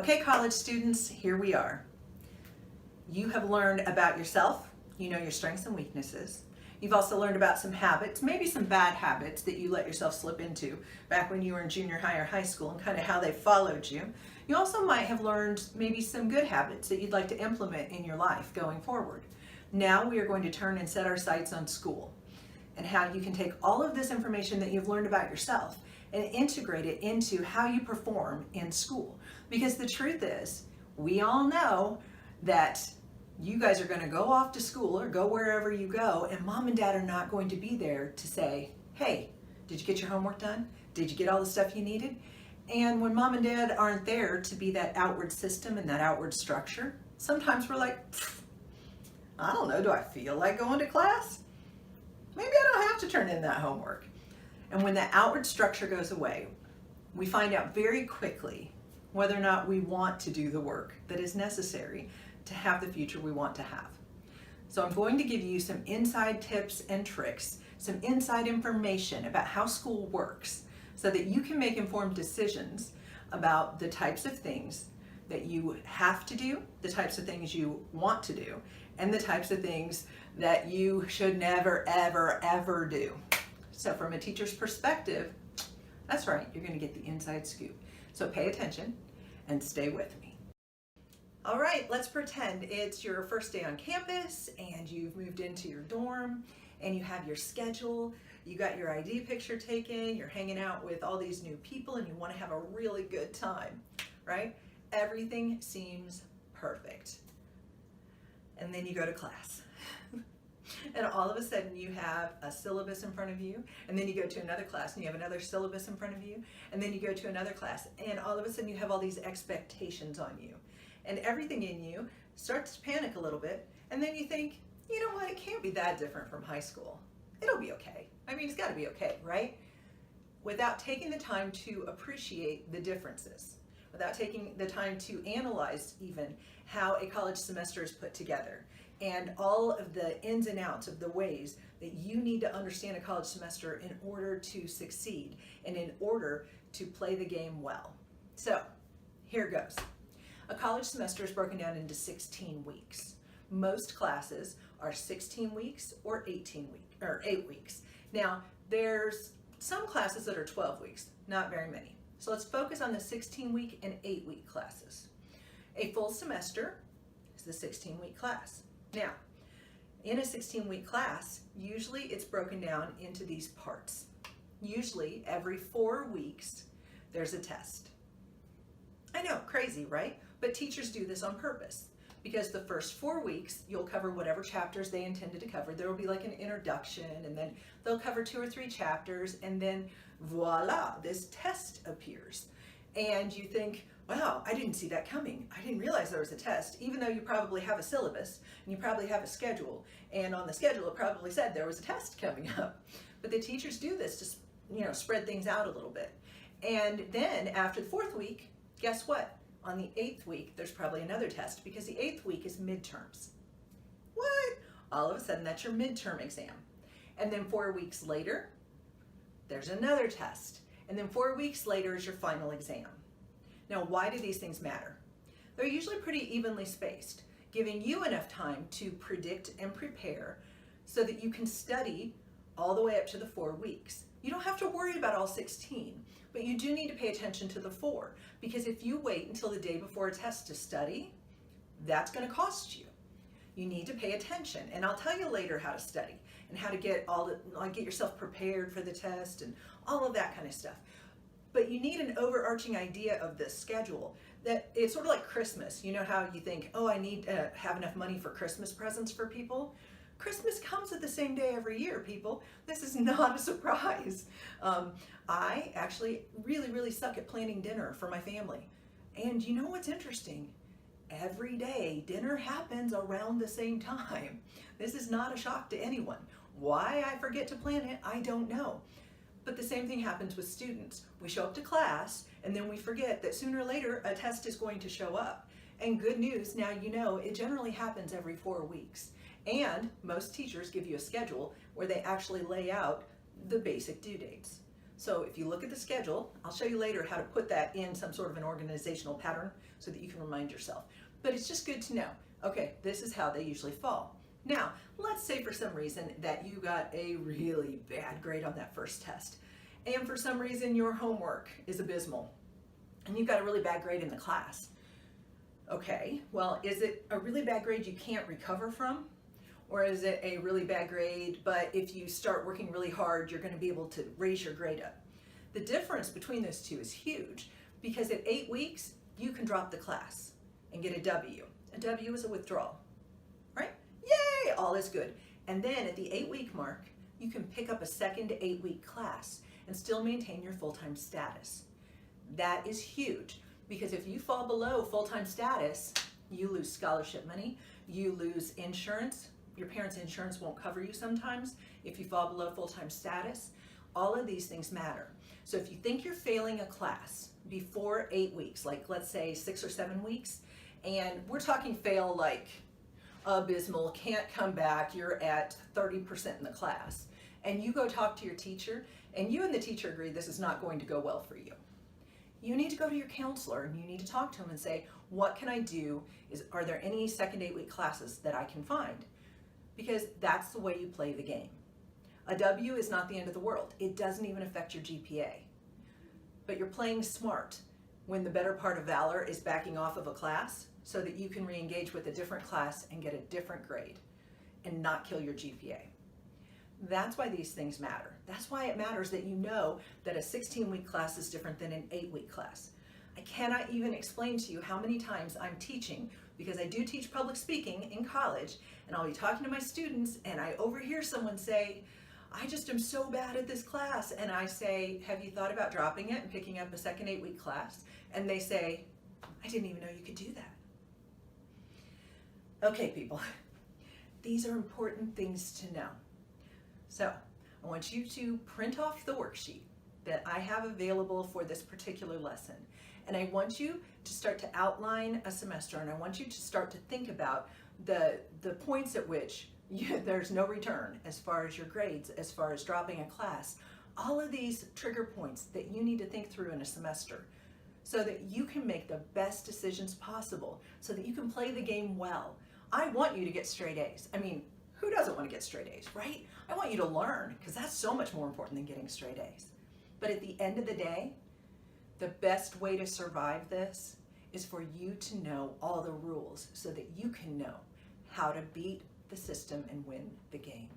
Okay, college students, here we are. You have learned about yourself. You know your strengths and weaknesses. You've also learned about some habits, maybe some bad habits that you let yourself slip into back when you were in junior high or high school, and kind of how they followed you. You also might have learned maybe some good habits that you'd like to implement in your life going forward. Now we are going to turn and set our sights on school and how you can take all of this information that you've learned about yourself and integrate it into how you perform in school. Because the truth is, we all know that you guys are going to go off to school or go wherever you go, and mom and dad are not going to be there to say, hey, did you get your homework done? Did you get all the stuff you needed? And when mom and dad aren't there to be that outward system and that outward structure, sometimes we're like, I don't know, do I feel like going to class? Maybe I don't have to turn in that homework. And when that outward structure goes away, we find out very quickly whether or not we want to do the work that is necessary to have the future we want to have. So I'm going to give you some inside tips and tricks, some inside information about how school works so that you can make informed decisions about the types of things that you have to do, the types of things you want to do, and the types of things that you should never, ever, ever do. So from a teacher's perspective, that's right, you're going to get the inside scoop. So pay attention and stay with me. All right, let's pretend it's your first day on campus and you've moved into your dorm and you have your schedule, you got your ID picture taken, you're hanging out with all these new people and you want to have a really good time, right? Everything seems perfect. And then you go to class. And all of a sudden you have a syllabus in front of you, and then you go to another class and you have another syllabus in front of you, and then you go to another class, and all of a sudden you have all these expectations on you. And everything in you starts to panic a little bit, and then you think, you know what, it can't be that different from high school. It'll be okay. I mean, it's gotta be okay, right? Without taking the time to appreciate the differences, without taking the time to analyze even how a college semester is put together, and all of the ins and outs of the ways that you need to understand a college semester in order to succeed and in order to play the game well. So here goes. A college semester is broken down into 16 weeks. Most classes are 16 weeks or 8 weeks. Now, there's some classes that are 12 weeks, not very many. So let's focus on the 16-week and 8-week classes. A full semester is the 16-week class. Now, in a 16-week class, usually it's broken down into these parts. Usually, every 4 weeks, there's a test. I know, crazy, right? But teachers do this on purpose because the first 4 weeks, you'll cover whatever chapters they intended to cover. There will be like an introduction, and then they'll cover 2 or 3 chapters, and then voila, this test appears. And you think, wow, I didn't see that coming. I didn't realize there was a test, even though you probably have a syllabus and you probably have a schedule. And on the schedule, it probably said there was a test coming up. But the teachers do this to, spread things out a little bit. And then after the 4th week, guess what? On the 8th week, there's probably another test because the 8th week is midterms. What? All of a sudden, that's your midterm exam. And then 4 weeks later, there's another test. And then 4 weeks later is your final exam. Now, why do these things matter? They're usually pretty evenly spaced, giving you enough time to predict and prepare so that you can study all the way up to the 4 weeks. You don't have to worry about all 16, but you do need to pay attention to the 4, because if you wait until the day before a test to study, that's going to cost you. You need to pay attention, and I'll tell you later how to study and how to get yourself prepared for the test and all of that kind of stuff. But you need an overarching idea of this schedule. That it's sort of like Christmas. You know how you think, oh, I need to have enough money for Christmas presents for people? Christmas comes at the same day every year, people. This is not a surprise. I actually really suck at planning dinner for my family. And you know what's interesting? Every day, dinner happens around the same time. This is not a shock to anyone. Why I forget to plan it, I don't know. But the same thing happens with students. We show up to class and then we forget that sooner or later a test is going to show up. And good news, now you know it generally happens every 4 weeks. And most teachers give you a schedule where they actually lay out the basic due dates. So if you look at the schedule, I'll show you later how to put that in some sort of an organizational pattern so that you can remind yourself. But it's just good to know, okay, this is how they usually fall. Now, let's say for some reason that you got a really bad grade on that first test, and for some reason your homework is abysmal, and you've got a really bad grade in the class. Okay, well, is it a really bad grade you can't recover from? Or is it a really bad grade, but if you start working really hard, you're going to be able to raise your grade up? The difference between those two is huge, because at 8 weeks, you can drop the class and get a W. A W is a withdrawal, right? Yay, all is good. And then at the 8-week mark, you can pick up a second 8-week class and still maintain your full-time status. That is huge, because if you fall below full-time status, you lose scholarship money, you lose insurance. Your parents' insurance won't cover you sometimes if you fall below full-time status. All of these things matter. So if you think you're failing a class before 8 weeks, like let's say 6 or 7 weeks, and we're talking fail like abysmal, can't come back, you're at 30% in the class, and you go talk to your teacher, and you and the teacher agree this is not going to go well for you, you need to go to your counselor and you need to talk to him and say, what can I do? Are there any second 8-week classes that I can find? Because that's the way you play the game. A W is not the end of the world. It doesn't even affect your GPA. But you're playing smart when the better part of valor is backing off of a class so that you can re-engage with a different class and get a different grade and not kill your GPA. That's why these things matter. That's why it matters that you know that a 16-week class is different than an 8-week class. I cannot even explain to you how many times I'm teaching, because I do teach public speaking in college, and I'll be talking to my students and I overhear someone say, I just am so bad at this class. And I say, have you thought about dropping it and picking up a second 8-week class? And they say, I didn't even know you could do that. Okay, people, these are important things to know. So I want you to print off the worksheet that I have available for this particular lesson. And I want you to start to outline a semester, and I want you to start to think about the points at which there's no return as far as your grades, as far as dropping a class. All of these trigger points that you need to think through in a semester so that you can make the best decisions possible, so that you can play the game well. I want you to get straight A's. I mean, who doesn't want to get straight A's, right? I want you to learn, because that's so much more important than getting straight A's. But at the end of the day, the best way to survive this is for you to know all the rules so that you can know how to beat the system and win the game.